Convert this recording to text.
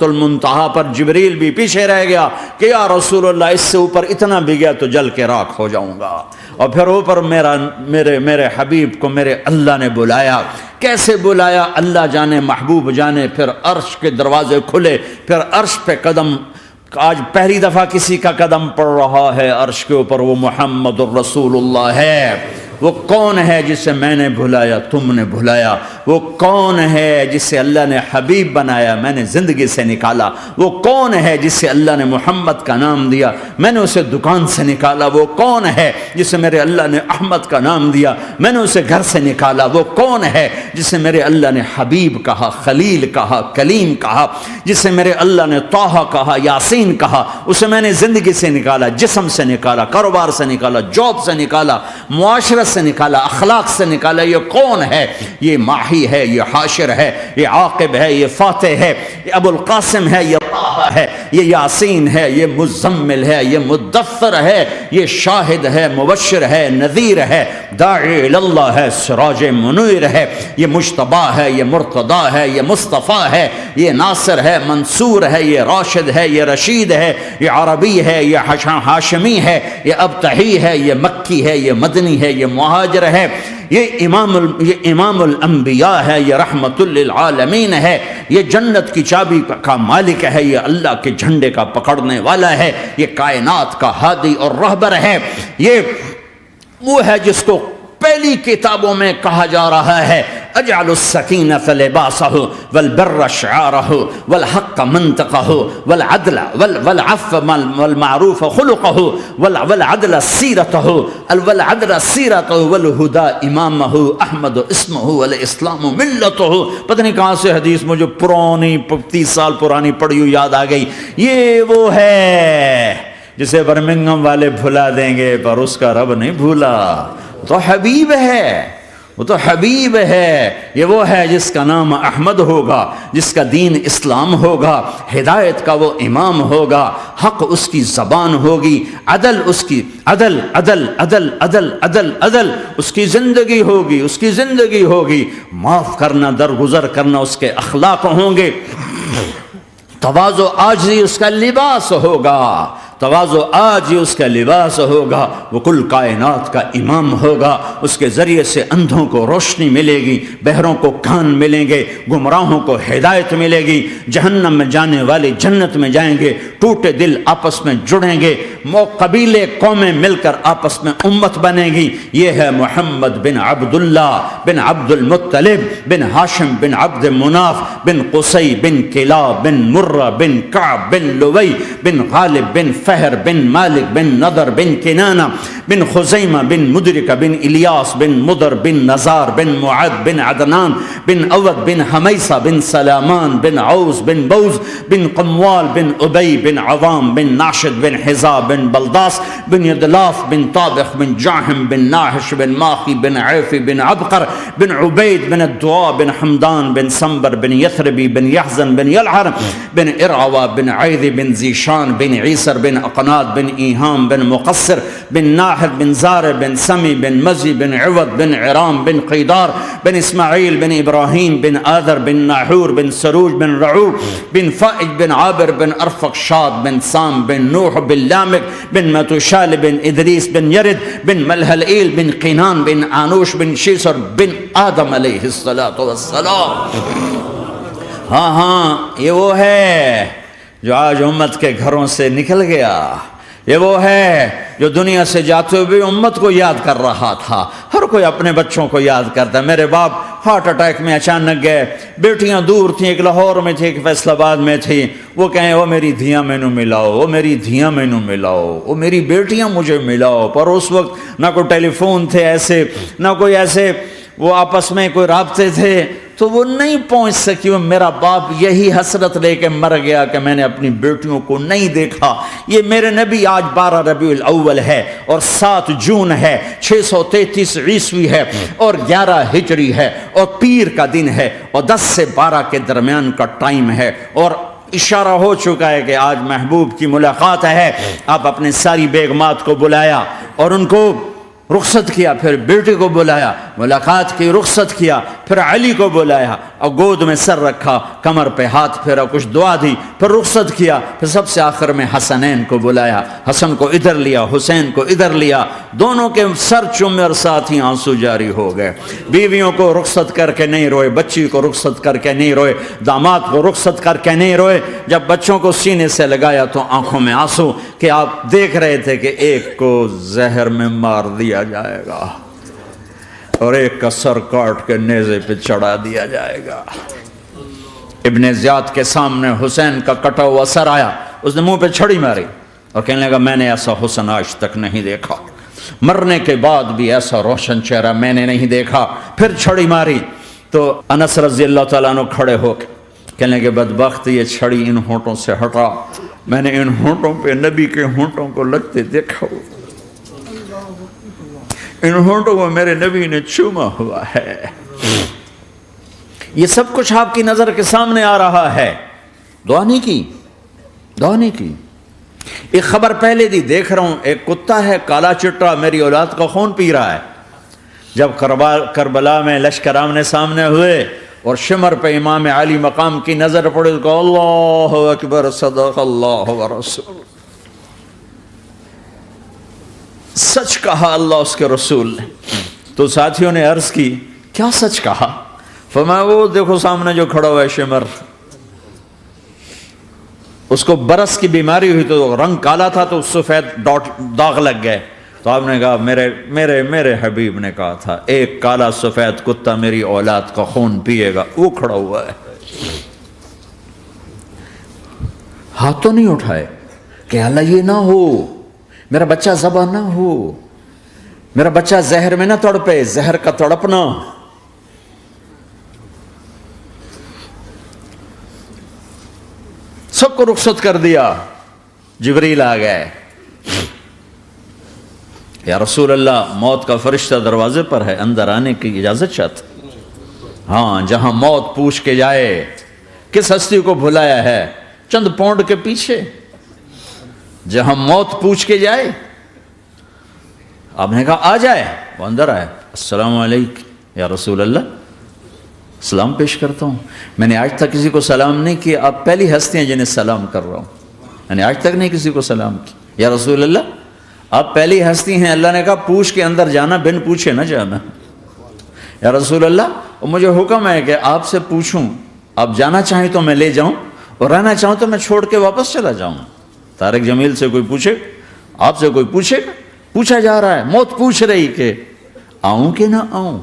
المنتہا پر جبریل بھی پیچھے رہ گیا کہ یا رسول اللہ اس سے اوپر اتنا بھی گیا تو جل کے راکھ ہو جاؤں گا. اور پھر اوپر میرے حبیب کو میرے اللہ نے بلایا. کیسے بلایا اللہ جانے محبوب جانے. پھر عرش کے دروازے کھلے, پھر عرش پہ قدم. آج پہلی دفعہ کسی کا قدم پڑ رہا ہے عرش کے اوپر, وہ محمد الرسول اللہ ہے. وہ کون ہے جسے میں نے بلایا تم نے بلایا؟ وہ کون ہے جسے اللہ نے حبیب بنایا میں نے زندگی سے نکالا؟ وہ کون ہے جسے اللہ نے محمد کا نام دیا میں نے اسے دکان سے نکالا؟ وہ کون ہے جسے میرے اللہ نے احمد کا نام دیا میں نے اسے گھر سے نکالا؟ وہ کون ہے جسے میرے اللہ نے حبیب کہا, خلیل کہا, کلیم کہا, جسے میرے اللہ نے طٰہٰ کہا, یاسین کہا؟ اسے میں نے زندگی سے نکالا, جسم سے نکالا, کاروبار سے نکالا, جاب سے نکالا, معاشرت سے نکالا, اخلاق سے نکالا. یہ کون ہے؟ یہ ماہی ہے, یہ حاشر ہے, یہ عاقب ہے, یہ فاتح ہے, یہ ابو القاسم ہے, یہ طٰہٰ ہے, یہ یاسین ہے, یہ مزمل ہے, یہ مدثر ہے, یہ شاہد ہے, مبشر ہے, نذیر ہے, داعی اللہ ہے, سراج منیر ہے, یہ مجتبی ہے, یہ مرتضی ہے, یہ مصطفیٰ ہے, یہ ناصر ہے, منصور ہے, یہ راشد ہے, یہ رشید ہے, یہ عربی ہے, یہ ہاشمی ہے, یہ ابتحی ہے, یہ مکی ہے, یہ مدنی ہے, یہ مہاجر ہے, یہ امام الانبیاء ہے, یہ رحمت للعالمین ہے, یہ جنت کی چابی کا مالک ہے, یہ اللہ کے جھنڈے کا پکڑنے والا ہے, یہ کائنات کا ہادی اور رہبر ہے. یہ وہ ہے جس کو پہلی کتابوں میں کہا جا رہا ہے اجعل السکینۃ لباسہ والبر شعارہ والحق منطقہ والعدل والعفو والمعروف خلقہ والعدل سیرتہ والہدى امامہ احمد اسمہ والاسلام ملتہ. پتہ نہیں کہاں سے حدیث مجھے پرانی 30 سال پرانی پڑھی ہوئی یاد آ گئی. یہ وہ ہے جسے برمنگھم والے بھلا دیں گے پر اس کا رب نہیں بھولا. تو حبیب ہے, وہ تو حبیب ہے. یہ وہ ہے جس کا نام احمد ہوگا, جس کا دین اسلام ہوگا, ہدایت کا وہ امام ہوگا, حق اس کی زبان ہوگی, عدل اس کی عدل عدل عدل عدل عدل عدل اس کی زندگی ہوگی, اس کی زندگی ہوگی. معاف کرنا, درگزر کرنا اس کے اخلاق ہوں گے. تواضع عاجزی اس کا لباس ہوگا, تواضع آج ہی اس کا لباس ہوگا. وہ کل کائنات کا امام ہوگا. اس کے ذریعے سے اندھوں کو روشنی ملے گی, بہروں کو کان ملیں گے, گمراہوں کو ہدایت ملے گی, جہنم میں جانے والے جنت میں جائیں گے, ٹوٹے دل آپس میں جڑیں گے, قبیلے قومیں مل کر آپس میں امت بنیں گی. یہ ہے محمد بن عبداللہ بن عبد المطلب بن ہاشم بن عبد مناف بن قصی بن کلاب بن مرہ بن کعب بن لوی بن غالب بن فہر بن مالک بن نضر بن کنانہ بن خزیمہ بن مدرکہ بن الیاس بن مدر بن نزار بن معد بن عدنان بن اود بن حمیسہ بن سلامان بن عوز بن بوز بن قموال بن ابی بن عوام بن ناشد بن حزا بن بلداس بن یدلاف بن طابخ بن جاہم بن ناحش بن ماخی بن عیفی بن عبقر بن عبید بن الدعاء بن حمدان بن سنبر بن یثربی بن یحزن بن یلعر بن ارعوا بن عیدی بن زیشان بن عیسر بن اقناد بن ایہام بن مقصر بن ناحد بن زار بن سمی بن مزی بن عوض بن عرام بن قیدار بن اسماعیل بن ابراہیم بن آذر بن ناحور بن سروج بن رعوب بن فائج بن عابر بن ارفق شاد بن سام بن نوح بن لامک بن متوشال بن ادریس بن یرد بن ملحلئیل بن قینان بن آنوش بن شیسر بن آدم علیہ السلام. ہاں یہ وہ ہے جو آج امت کے گھروں سے نکل گیا. یہ وہ ہے جو دنیا سے جاتے ہوئے امت کو یاد کر رہا تھا. ہر کوئی اپنے بچوں کو یاد کرتا ہے. میرے باپ ہارٹ اٹیک میں اچانک گئے, بیٹیاں دور تھیں, ایک لاہور میں تھی, ایک فیصل آباد میں تھی. وہ کہیں وہ میری دھیاں مینوں ملاؤ, وہ میری دھیاں مینوں ملاؤ, وہ میری بیٹیاں مجھے ملاؤ. پر اس وقت نہ کوئی ٹیلی فون تھے ایسے, نہ کوئی ایسے وہ آپس میں کوئی رابطے تھے, تو وہ نہیں پہنچ سکی. وہ میرا باپ یہی حسرت لے کے مر گیا کہ میں نے اپنی بیٹیوں کو نہیں دیکھا. یہ میرے نبی آج 12 ربیع الاول ہے اور 7 جون ہے, 633 عیسوی ہے اور 11 ہجری ہے اور پیر کا دن ہے اور 10 سے 12 کے درمیان کا ٹائم ہے. اور اشارہ ہو چکا ہے کہ آج محبوب کی ملاقات ہے. آپ اپنے ساری بیگمات کو بلایا اور ان کو رخصت کیا, پھر بیٹے کو بلایا, ملاقات کی، رخصت کیا، پھر علی کو بلایا اور گود میں سر رکھا، کمر پہ ہاتھ پھیرا، کچھ دعا دی، پھر رخصت کیا، پھر سب سے آخر میں حسنین کو بلایا، حسن کو ادھر لیا، حسین کو ادھر لیا، دونوں کے سر چومے اور ساتھ ہی آنسو جاری ہو گئے۔ بیویوں کو رخصت کر کے نہیں روئے، بچی کو رخصت کر کے نہیں روئے، داماد کو رخصت کر کے نہیں روئے، جب بچوں کو سینے سے لگایا تو آنکھوں میں آنسو کہ آپ دیکھ رہے تھے کہ ایک کو زہر میں مار دیا جائے گا اور ایک کا سر کاٹ کے نیزے پہ چڑھا دیا جائے گا۔ ابن زیاد کے سامنے حسین کا کٹا ہوا سر آیا، اس نے منہ پہ چھڑی ماری اور کہنے لگا میں نے ایسا حسن آج تک نہیں دیکھا، مرنے کے بعد بھی ایسا روشن چہرہ میں نے نہیں دیکھا۔ پھر چھڑی ماری تو انس رضی اللہ تعالیٰ عنہ کھڑے ہو کے کہنے لگے بدبخت یہ چھڑی ان ہونٹوں سے ہٹا، میں نے ان ہونٹوں پہ نبی کے ہونٹوں کو لگتے دیکھا، ان ہونٹوں کو میرے نبی نے چوما ہوا ہے۔ یہ سب کچھ آپ کی نظر کے سامنے آ رہا ہے، دعا نہیں کی، دعا نہیں کی۔ ایک خبر پہلے دی دیکھ رہا ہوں، ایک کتا ہے کالا چٹا میری اولاد کا خون پی رہا ہے۔ جب کربلا میں لشکر آمنے سامنے ہوئے اور شمر پہ امام علی مقام کی نظر پڑے تو اللہ اکبر صدق اللہ ورسول، سچ کہا اللہ اس کے رسول نے۔ تو ساتھیوں نے عرض کی کیا سچ کہا؟ فرمایا وہ دیکھو سامنے جو کھڑا ہوا ہے شمر، اس کو برس کی بیماری ہوئی تو رنگ کالا تھا تو سفید داغ لگ گئے، تو آپ نے کہا میرے حبیب نے کہا تھا ایک کالا سفید کتا میری اولاد کا خون پیے گا، وہ کھڑا ہوا ہے۔ ہاتھ تو نہیں اٹھائے کہ اللہ یہ نہ ہو، میرا بچہ ذبح نہ ہو، میرا بچہ زہر میں نہ تڑپے، زہر کا تڑپنا۔ سب کو رخصت کر دیا، جبریل آ گئے، یا رسول اللہ موت کا فرشتہ دروازے پر ہے، اندر آنے کی اجازت چاہتا۔ ہاں جہاں موت پوچھ کے جائے کس ہستی کو بھلایا ہے، چند پونڈ کے پیچھے جہاں موت پوچھ کے جائے۔ آپ نے کہا آ جائے، وہ اندر آئے، السلام علیکم یا رسول اللہ، سلام پیش کرتا ہوں، میں نے آج تک کسی کو سلام نہیں کیا، آپ پہلی ہستی ہیں جنہیں سلام کر رہا ہوں، میں نے آج تک نہیں کسی کو سلام کیا، یا رسول اللہ آپ پہلی ہستی ہیں، اللہ نے کہا پوچھ کے اندر جانا، بن پوچھے نہ جانا۔ یا رسول اللہ مجھے حکم ہے کہ آپ سے پوچھوں، آپ جانا چاہیں تو میں لے جاؤں اور رہنا چاہوں تو میں چھوڑ کے واپس چلا جاؤں۔ طارق جمیل سے کوئی پوچھے، آپ سے کوئی پوچھے، پوچھا جا رہا ہے، موت پوچھ رہی کہ آؤں کہ نہ آؤں۔